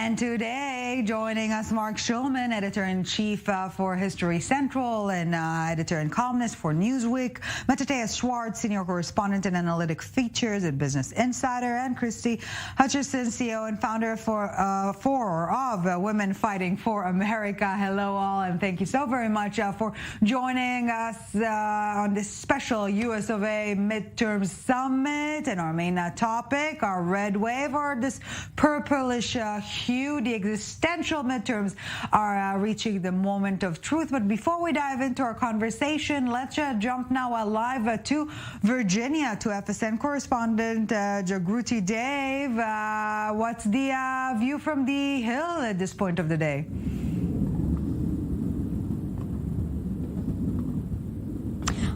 And today, joining us, Marc Schulman, editor-in-chief for History Central and editor and columnist for Newsweek. Mattathias, Schwartz, senior correspondent and analytic features at Business Insider, and Christie, Hutcherson, CEO and founder of Women Fighting for America. Hello, all, and thank you so very much for joining us on this special US of A midterm summit. And our main topic, our red wave, or this purplish hue. The existential midterms are reaching the moment of truth. But before we dive into our conversation, let's jump now live to Virginia to FSN correspondent Jagruti Dave. What's the view from the Hill at this point of the day?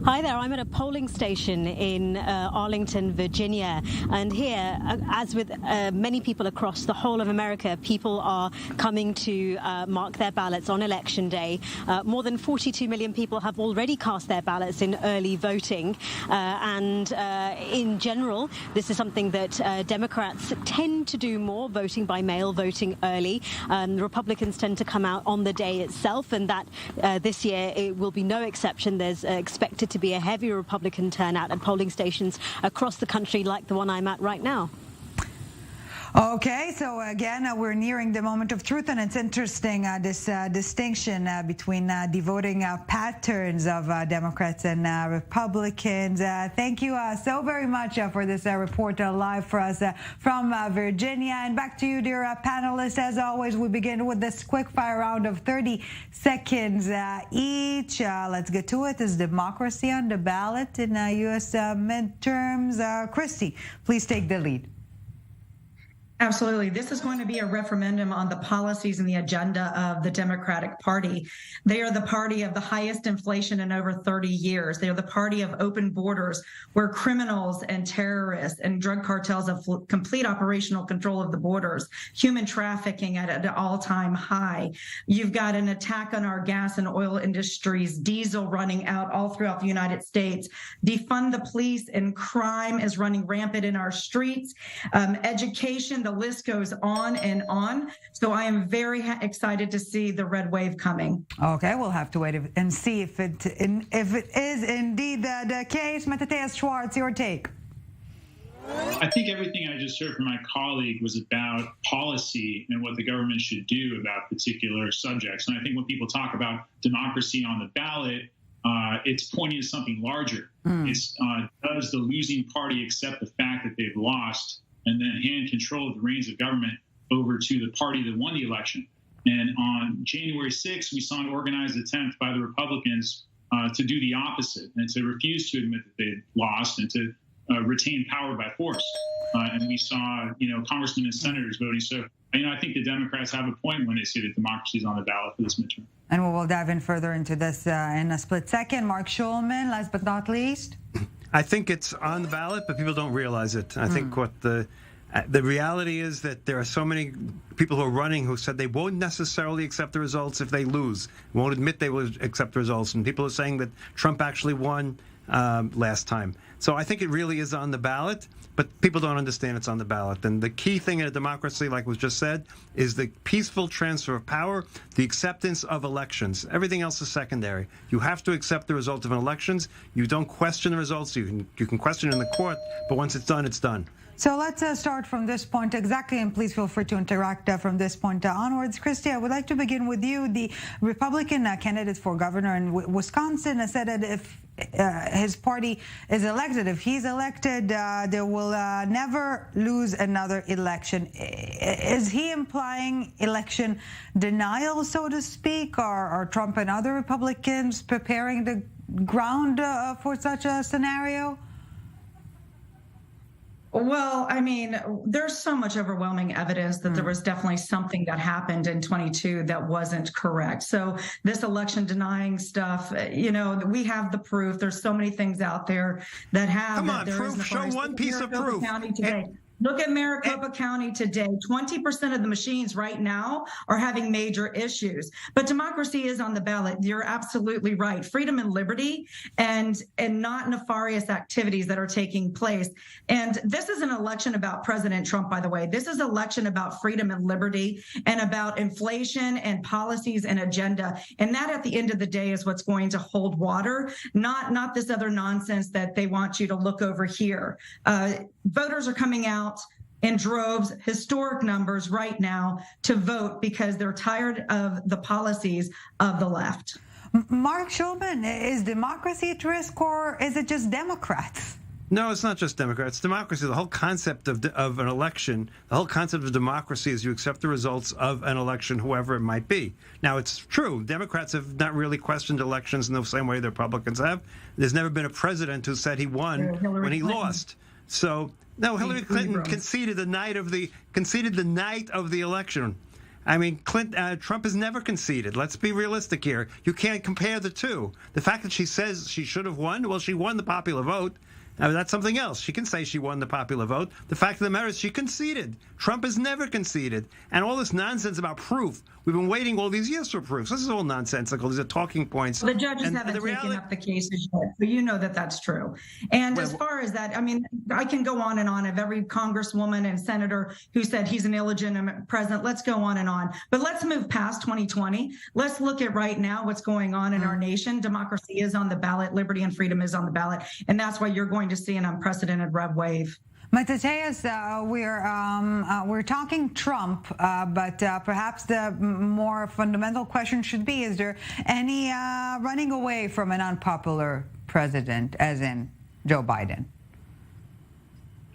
Hi there, I'm at a polling station in Arlington, Virginia, and here, as with many people across the whole of America, people are coming to mark their ballots on Election Day. More than 42 million people have already cast their ballots in early voting, and in general, this is something that Democrats tend to do more, voting by mail, voting early. Republicans tend to come out on the day itself, and that this year it will be no exception. There's expected to be a heavy Republican turnout at polling stations across the country like the one I'm at right now. Okay, so again, we're nearing the moment of truth, and it's interesting, this distinction between the voting patterns of Democrats and Republicans. Thank you so very much for this report live for us from Virginia. And back to you, dear panelists. As always, we begin with this quick fire round of 30 seconds each. Let's get to it. Is democracy on the ballot in U.S. midterms? Christie, please take the lead. Absolutely. This is going to be a referendum on the policies and the agenda of the Democratic Party. They are the party of the highest inflation in over 30 years. They are the party of open borders, where criminals and terrorists and drug cartels have complete operational control of the borders, human trafficking at an all-time high. You've got an attack on our gas and oil industries, diesel running out all throughout the United States. Defund the police, and crime is running rampant in our streets. Education, the list goes on and on. So I am very excited to see the red wave coming. Okay, we'll have to wait and see if it is indeed the case. Mattathias, Schwartz, your take. I think everything I just heard from my colleague was about policy and what the government should do about particular subjects. And I think when people talk about democracy on the ballot, it's pointing to something larger. It's does the losing party accept the fact that they've lost and then hand control of the reins of government over to the party that won the election? And on January 6th, we saw an organized attempt by the Republicans to do the opposite and to refuse to admit that they lost and to retain power by force. And we saw, congressmen and senators voting. So, I think the Democrats have a point when they say that democracy is on the ballot for this midterm. And we will dive in further into this in a split second. Marc Schulman, last but not least. I think it's on the ballot, but people don't realize it. I think what the reality is that there are so many people who are running who said they won't necessarily accept the results if they lose, won't admit they will accept the results. And people are saying that Trump actually won last time. So I think it really is on the ballot, but people don't understand it's on the ballot. And the key thing in a democracy, like was just said, is the peaceful transfer of power, the acceptance of elections. Everything else is secondary. You have to accept the result of elections. You don't question the results. You can question in the court, but once it's done, it's done. So let's start from this point exactly, and please feel free to interact from this point onwards. Christie, I would like to begin with you. The Republican candidate for governor in Wisconsin said that if his party is elected, if he's elected, they will never lose another election. Is he implying election denial, so to speak? Or are Trump and other Republicans preparing the ground for such a scenario? Well, there's so much overwhelming evidence that there was definitely something that happened in 22 that wasn't correct. So this election denying stuff, we have the proof. There's so many things out there that have. Come on, proof. Show one piece of proof. Look at Maricopa County today. 20% of the machines right now are having major issues. But democracy is on the ballot. You're absolutely right. Freedom and liberty and not nefarious activities that are taking place. And this is an election about President Trump, by the way. This is an election about freedom and liberty and about inflation and policies and agenda. And that at the end of the day is what's going to hold water, not this other nonsense that they want you to look over here. Voters are coming out in droves, historic numbers right now to vote because they're tired of the policies of the left. Marc Schulman, is democracy at risk or is it just Democrats? No, it's not just Democrats. Democracy, the whole concept of an election, the whole concept of democracy is you accept the results of an election, whoever it might be. Now, it's true. Democrats have not really questioned elections in the same way the Republicans have. There's never been a president who said he won when he lost. So, no, Hillary Clinton conceded the night of the election. I mean, Trump has never conceded. Let's be realistic here. You can't compare the two. The fact that she says she should have won, well, she won the popular vote. That's something else. She can say she won the popular vote. The fact of the matter is she conceded. Trump has never conceded. And all this nonsense about proof, we've been waiting all these years for proof. This is all nonsensical. These are talking points. The judges haven't taken up the cases yet, so you know that that's true. And as far as that, I mean, I can go on and on of every congresswoman and senator who said he's an illegitimate president. Let's go on and on. But let's move past 2020. Let's look at right now what's going on in our nation. Democracy is on the ballot. Liberty and freedom is on the ballot. And that's why you're going to see an unprecedented red wave. Mattathias, we're talking Trump, but perhaps the more fundamental question should be, is there any running away from an unpopular president, as in Joe Biden?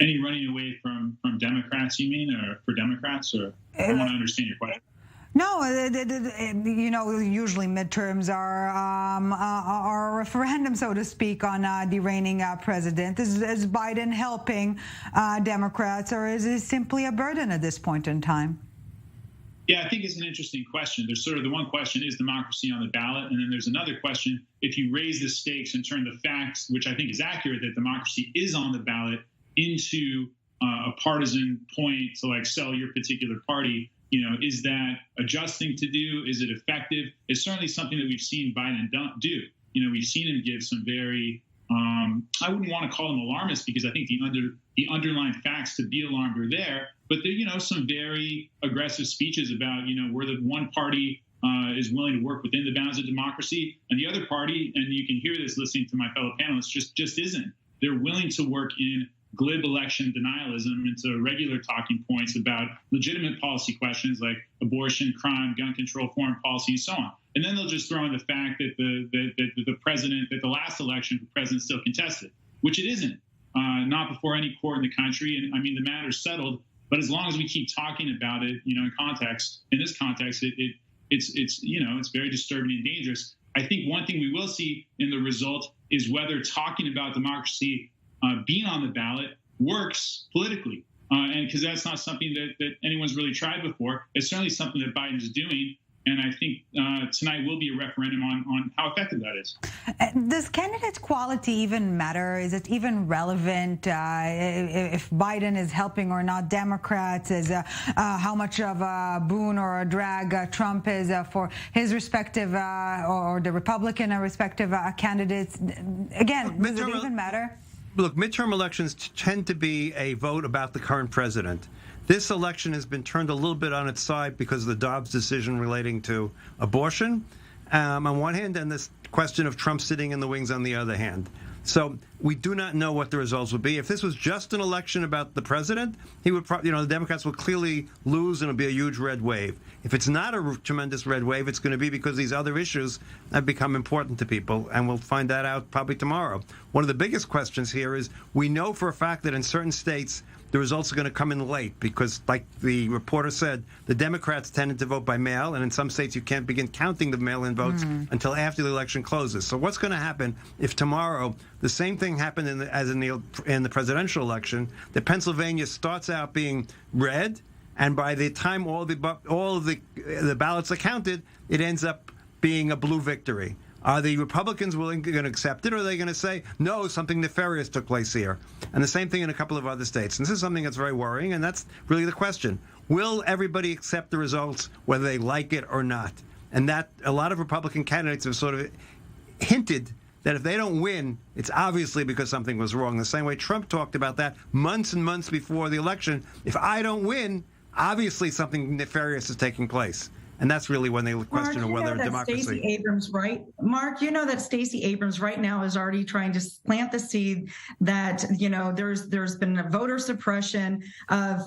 Any running away from Democrats, you mean, or for Democrats? Or I want to understand your question. No, you know, usually midterms are a referendum, so to speak, on the reigning president. Is Biden helping Democrats, or is it simply a burden at this point in time? Yeah, I think it's an interesting question. There's sort of the one question, is democracy on the ballot? And then there's another question, if you raise the stakes and turn the facts, which I think is accurate, that democracy is on the ballot, into a partisan point to like sell your particular party. You know, is that a just thing to do? Is it effective? It's certainly something that we've seen Biden do. You know, we've seen him give some very, I wouldn't want to call them alarmist because I think the underlying facts to be alarmed are there. But there, you know, some very aggressive speeches about, you know, where the one party is willing to work within the bounds of democracy, and the other party, and you can hear this listening to my fellow panelists, just isn't. They're willing to work in glib election denialism into regular talking points about legitimate policy questions like abortion, crime, gun control, foreign policy, and so on. And then they'll just throw in the fact that that the last election, the president still contested, which it isn't, not before any court in the country. And I mean, the matter's settled. But as long as we keep talking about it, you know, in this context, it's you know, it's very disturbing and dangerous. I think one thing we will see in the result is whether talking about democracy being on the ballot works politically, and because that's not something that anyone's really tried before. It's certainly something that Biden is doing, and I think tonight will be a referendum on how effective that is. Does candidates' quality even matter? Is it even relevant if Biden is helping or not Democrats? Is how much of a boon or a drag Trump is for his respective or the Republican respective candidates? Again, does it even matter? Look, midterm elections tend to be a vote about the current president. This election has been turned a little bit on its side because of the Dobbs decision relating to abortion on one hand, and this question of Trump sitting in the wings on the other hand. So we do not know what the results would be. If this was just an election about the president, he would, the Democrats would clearly lose, and it'll be a huge red wave. If it's not a tremendous red wave, it's going to be because these other issues have become important to people, and we'll find that out probably tomorrow. One of the biggest questions here is we know for a fact that in certain states the results are going to come in late because, like the reporter said, the Democrats tended to vote by mail, and in some states you can't begin counting the mail-in votes until after the election closes. So what's going to happen if tomorrow the same thing happened as in the presidential election, that Pennsylvania starts out being red, and by the time all of the ballots are counted, it ends up being a blue victory? Are the Republicans going to accept it, or are they going to say, no, something nefarious took place here? And the same thing in a couple of other states. And this is something that's very worrying, and that's really the question. Will everybody accept the results, whether they like it or not? And that a lot of Republican candidates have sort of hinted that if they don't win, it's obviously because something was wrong. The same way Trump talked about that months and months before the election. If I don't win, obviously something nefarious is taking place. And that's really when they question of whether democracy. Stacey Abrams, right? Mark, you know that Stacey Abrams right now is already trying to plant the seed that, there's been a voter suppression.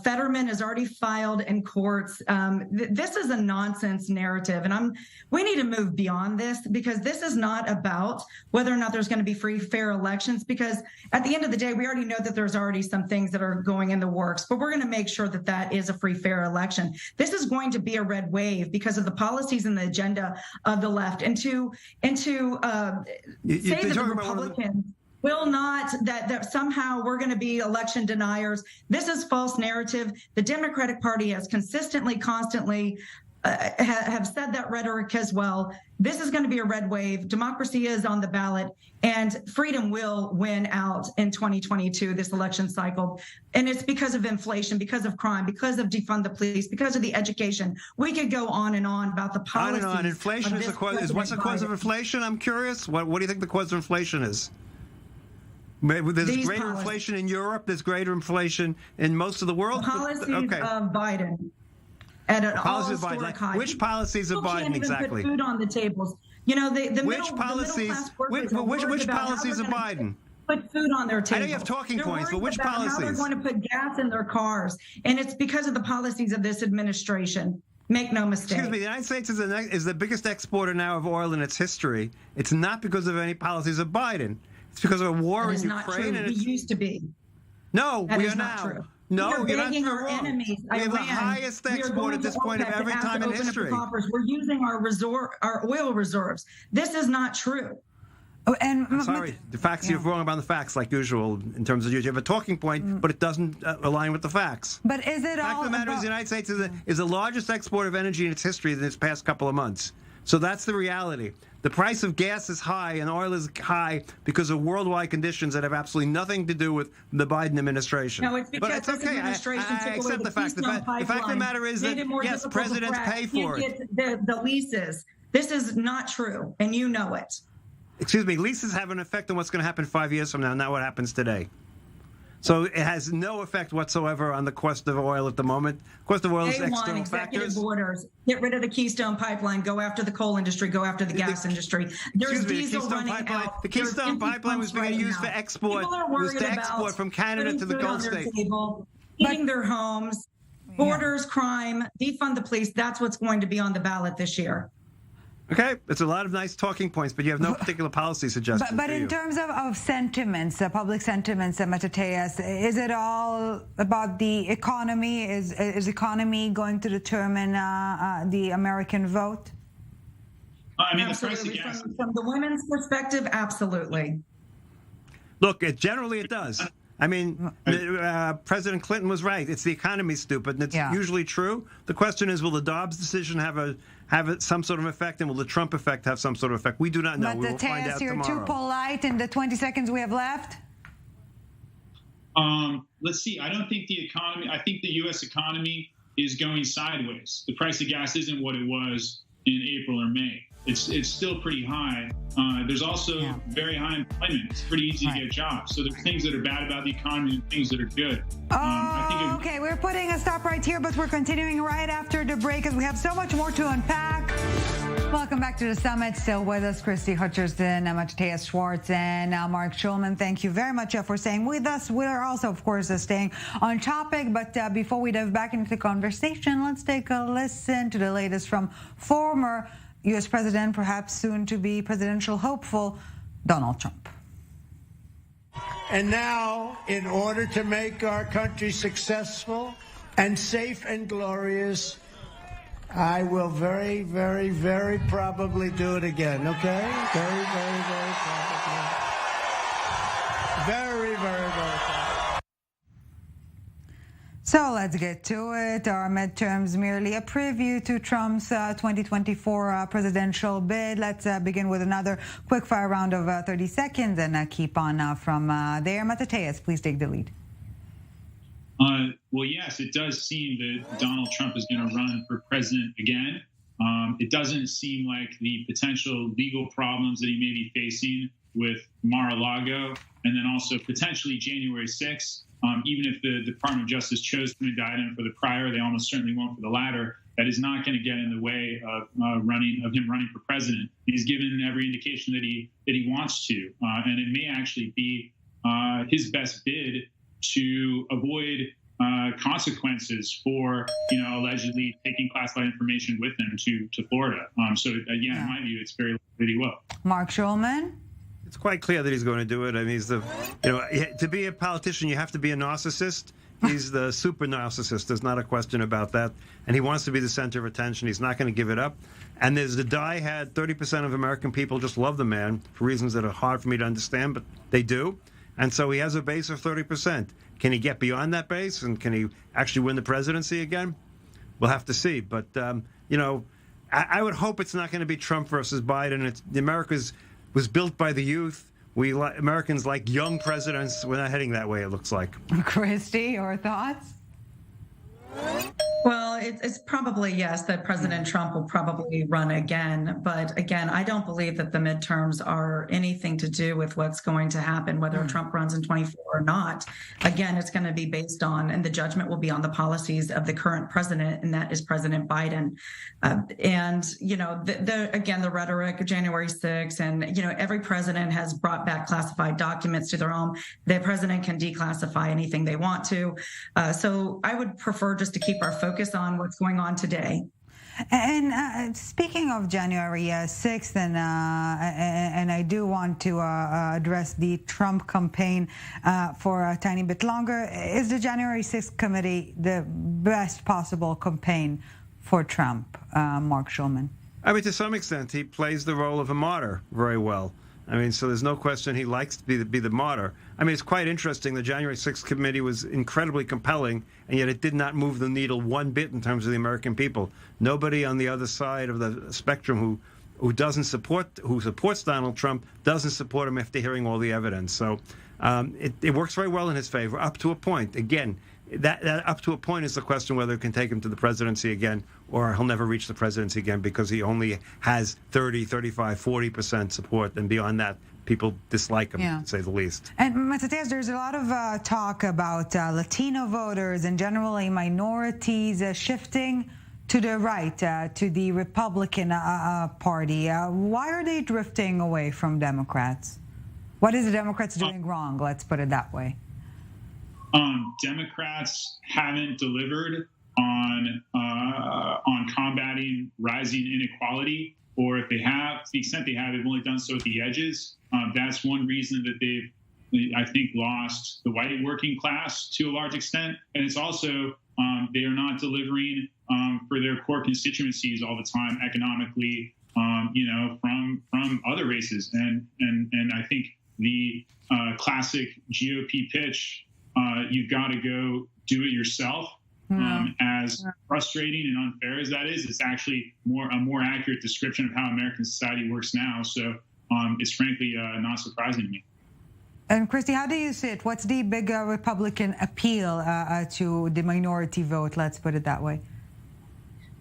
Fetterman has already filed in courts. This is a nonsense narrative. And we need to move beyond this, because this is not about whether or not there's going to be free, fair elections, because at the end of the day, we already know that there's already some things that are going in the works, but we're going to make sure that that is a free, fair election. This is going to be a red wave because of the policies and the agenda of the left, and to say that the Republicans will not, that somehow we're going to be election deniers. This is false narrative. The Democratic Party has constantly, constantly have said that rhetoric as well. This is going to be a red wave. Democracy is on the ballot, and freedom will win out in 2022, this election cycle. And it's because of inflation, because of crime, because of defund the police, because of the education. We could go on and on about the policies. On and on. Inflation is what's the cause of inflation? I'm curious. What do you think the cause of inflation is? There's greater inflation in Europe. There's greater inflation in most of the world. Policies of Biden. At an all-historic high. Which policies of Biden exactly? Put food on the tables. Which policies of Biden? Put food on their table. I know you have talking points, but which policies? How they're going to put gas in their cars, and it's because of the policies of this administration. Make no mistake. Excuse me. The United States is the biggest exporter now of oil in its history. It's not because of any policies of Biden. It's because of a war in Ukraine. Not true. We used to be. No, that we is are not now. True. No, you're not our wrong. Enemies. We have the highest export at this point of every time in history. We're using our oil reserves. This is not true. Oh, and I'm sorry, the facts, you're wrong about the facts, like usual, in terms of you have a talking point, but it doesn't align with the facts. But is it all? The fact of the matter is the United States is the largest exporter of energy in its history in its past couple of months. So that's the reality. The price of gas is high and oil is high because of worldwide conditions that have absolutely nothing to do with the Biden administration. No, it's because this administration I accept the fact. The fact of the matter is that, yes, presidents pay for it. The leases. This is not true, and you know it. Excuse me, leases have an effect on what's going to happen 5 years from now, not what happens today. So it has no effect whatsoever on the cost of oil at the moment. Cost of oil is external factors. Orders. Get rid of the Keystone Pipeline. Go after the coal industry. Go after the gas industry. There's diesel running out. The Keystone Pipeline was being used for export. It was to export from Canada to the Gulf States. Heating their homes, borders, crime, defund the police. That's what's going to be on the ballot this year. Okay, it's a lot of nice talking points, but you have no particular policy suggestions. But in terms of sentiments, public sentiments, Mattathias, is it all about the economy? Is economy going to determine the American vote? I mean, absolutely. From the women's perspective, absolutely. Look, generally it does. I mean, President Clinton was right. It's the economy, stupid, and it's usually true. The question is, will the Dobbs decision have some sort of effect, and will the Trump effect have some sort of effect? We do not know. We will find out tomorrow. You're too polite in the 20 seconds we have left. Let's see. I don't think the economy. I think the U.S. economy is going sideways. The price of gas isn't what it was in April or May. It's still pretty high. There's also very high employment. It's pretty easy to get jobs. So there's things that are bad about the economy and things that are good. Okay, we're putting a stop right here, but we're continuing right after the break because we have so much more to unpack. Welcome back to the summit. Still with us, Christie, Hutcherson, Mattathias, Schwartz, and Marc Schulman. Thank you very much for staying with us. We're also, of course, staying on topic. But before we dive back into the conversation, let's take a listen to the latest from former U.S. President, perhaps soon to be presidential hopeful, Donald Trump. And now, in order to make our country successful and safe and glorious, I will very, very, very probably do it again, okay? Very, very, very probably. Very, very, very probably. So let's get to it. Are midterms merely a preview to Trump's 2024 presidential bid? Let's begin with another quick-fire round of 30 seconds and keep on from there. Mattathias, please take the lead. Well, yes, it does seem that Donald Trump is going to run for president again. It doesn't seem like the potential legal problems that he may be facing with Mar-a-Lago and then also potentially January 6th. Even if the Department of Justice chose to indict him for the prior, they almost certainly won't for the latter. That is not going to get in the way of him running for president. He's given every indication that he wants to, and it may actually be his best bid to avoid consequences for allegedly taking classified information with him to Florida. So again, in my view, it's very likely that he will. Marc Schulman. It's quite clear that he's going to do it. I mean, to be a politician, you have to be a narcissist. He's the super narcissist. There's not a question about that. And he wants to be the center of attention. He's not going to give it up. And there's the die-hard 30% of American people just love the man for reasons that are hard for me to understand, but they do. And so he has a base of 30%. Can he get beyond that base? And can he actually win the presidency again? We'll have to see. But, I would hope it's not going to be Trump versus Biden. America's was built by the youth. Americans like young presidents. We're not heading that way, it looks like. Christie, your thoughts? Well, it's probably, yes, that President Trump will probably run again. But again, I don't believe that the midterms are anything to do with what's going to happen, whether Trump runs in 24 or not. Again, it's going to be based on, and the judgment will be on the policies of the current president, and that is President Biden. Again, the rhetoric of January 6th, and, every president has brought back classified documents to their home. The president can declassify anything they want to. So I would prefer just to keep our focus on what's going on today. And speaking of January 6th, and I do want to address the Trump campaign for a tiny bit longer. Is the January 6th committee the best possible campaign for Trump, Marc Schulman? I mean, to some extent, he plays the role of a martyr very well. I mean, so there's no question he likes to be the martyr. I mean, it's quite interesting. The January 6th committee was incredibly compelling, and yet it did not move the needle one bit in terms of the American people. Nobody on the other side of the spectrum who supports Donald Trump doesn't support him after hearing all the evidence. So it works very well in his favor up to a point. Again, that up to a point is the question whether it can take him to the presidency again, or he'll never reach the presidency again because he only has 30, 35, 40% support, and beyond that, people dislike him, to say the least. And Mattathias, there's a lot of talk about Latino voters and generally minorities shifting to the right, to the Republican Party. Why are they drifting away from Democrats? What is the Democrats doing wrong? Let's put it that way. Democrats haven't delivered on combating rising inequality, or if they have, to the extent they have, they've only done so at the edges. That's one reason that they've, I think, lost the white working class to a large extent, and it's also they are not delivering for their core constituencies all the time economically, from other races, and I think the classic GOP pitch. You've got to go do it yourself. As frustrating and unfair as that is, it's actually a more accurate description of how American society works now. So it's frankly not surprising to me. And Christie, how do you see it? What's the big Republican appeal to the minority vote? Let's put it that way.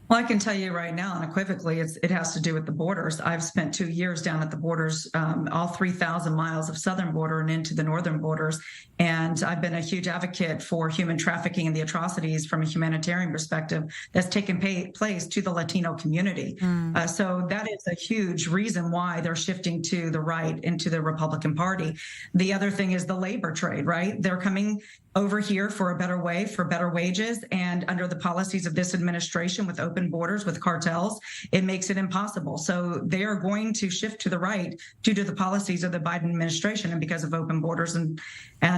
Well, I can tell you right now, unequivocally, it has to do with the borders. I've spent 2 years down at the borders, all 3,000 miles of southern border and into the northern borders. And I've been a huge advocate for human trafficking and the atrocities from a humanitarian perspective that's taken place to the Latino community. So that is a huge reason why they're shifting to the right into the Republican Party. The other thing is the labor trade, right? They're coming over here for a better way, for better wages. And under the policies of this administration with open borders, with cartels, it makes it impossible. So they are going to shift to the right due to the policies of the Biden administration and because of open borders and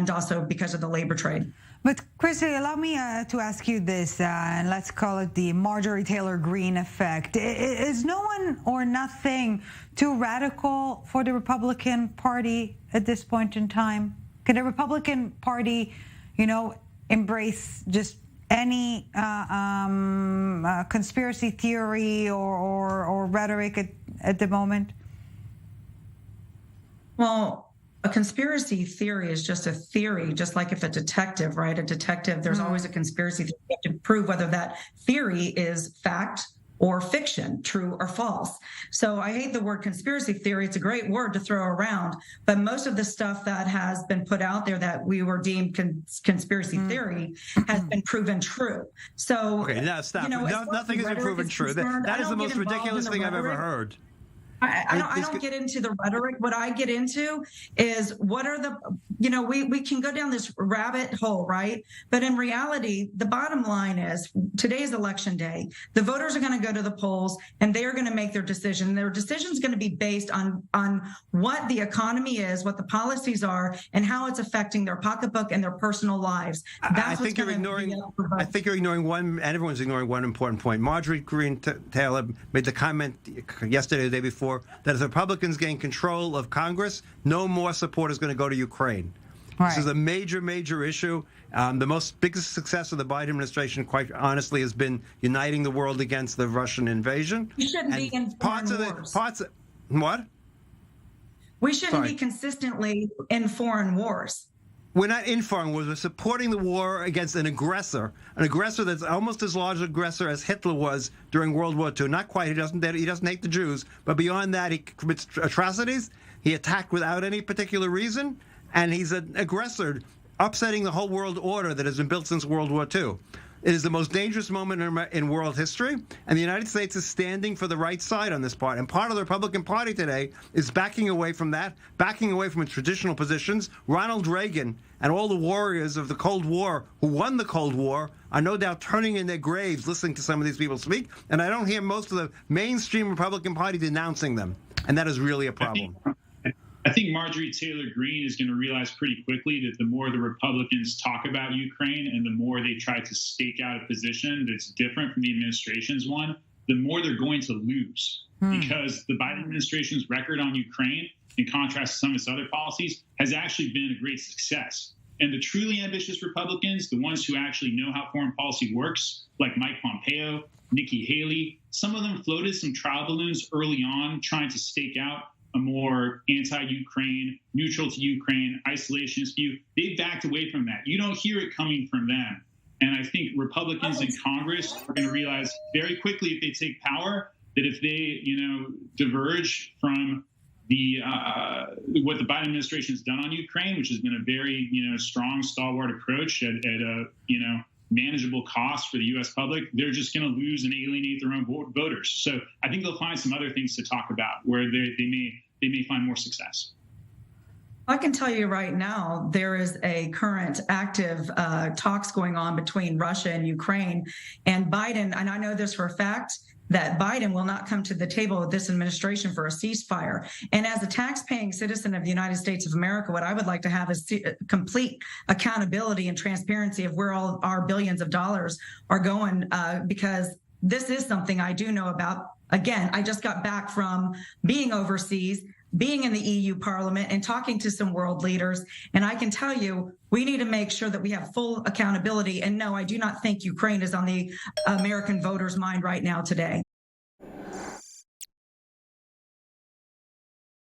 also because of the labor trade. But Christie, allow me to ask you this, and let's call it the Marjorie Taylor Greene effect. Is no one or nothing too radical for the Republican Party at this point in time? Can the Republican Party, embrace just any conspiracy theory or rhetoric at the moment? Well, a conspiracy theory is just a theory, just like if a detective, right? A detective, there's always a conspiracy theory. You have to prove whether that theory is fact or fiction, true or false. So I hate the word conspiracy theory. It's a great word to throw around, but most of the stuff that has been put out there that we were deemed conspiracy theory has been proven true. So okay, now stop. Nothing has been proven true. That is the most ridiculous thing I've ever heard. I don't get into the rhetoric. What I get into is what are the, we can go down this rabbit hole, right? But in reality, the bottom line is today's election day. The voters are going to go to the polls and they are going to make their decision. Their decision is going to be based on what the economy is, what the policies are, and how it's affecting their pocketbook and their personal lives. I think you're ignoring one, and everyone's ignoring one important point. Marjorie Greene Taylor made the comment yesterday, the day before, that if the Republicans gain control of Congress, no more support is going to go to Ukraine. Right. This is a major, major issue. The biggest success of the Biden administration, quite honestly, has been uniting the world against the Russian invasion. We shouldn't be in foreign wars. What? We shouldn't be consistently in foreign wars. We're not in foreign wars. We're supporting the war against an aggressor that's almost as large an aggressor as Hitler was during World War II. Not quite. He doesn't hate the Jews, but beyond that, he commits atrocities. He attacked without any particular reason, and he's an aggressor, upsetting the whole world order that has been built since World War II. It is the most dangerous moment in world history, and the United States is standing for the right side on this part. And part of the Republican Party today is backing away from that, backing away from its traditional positions. Ronald Reagan and all the warriors of the Cold War who won the Cold War are no doubt turning in their graves listening to some of these people speak, and I don't hear most of the mainstream Republican Party denouncing them, and that is really a problem. I think Marjorie Taylor Greene is going to realize pretty quickly that the more the Republicans talk about Ukraine and the more they try to stake out a position that's different from the administration's one, the more they're going to lose. Because the Biden administration's record on Ukraine, in contrast to some of its other policies, has actually been a great success. And the truly ambitious Republicans, the ones who actually know how foreign policy works, like Mike Pompeo, Nikki Haley, some of them floated some trial balloons early on trying to stake out a more anti-Ukraine, neutral to Ukraine, isolationist view. They backed away from that. You don't hear it coming from them. And I think Republicans in Congress are going to realize very quickly if they take power that if they, diverge from the what the Biden administration has done on Ukraine, which has been a very, strong, stalwart approach at a, manageable cost for the U.S. public, they're just going to lose and alienate their own voters. So I think they'll find some other things to talk about where they may find more success. I can tell you right now, there is a current active talks going on between Russia and Ukraine, and Biden, and I know this for a fact, that Biden will not come to the table with this administration for a ceasefire. And as a tax-paying citizen of the United States of America, what I would like to have is complete accountability and transparency of where all our billions of dollars are going, because this is something I do know about. Again, I just got back from being overseas, being in the EU Parliament and talking to some world leaders. And I can tell you, we need to make sure that we have full accountability. And no, I do not think Ukraine is on the American voters' mind right now today.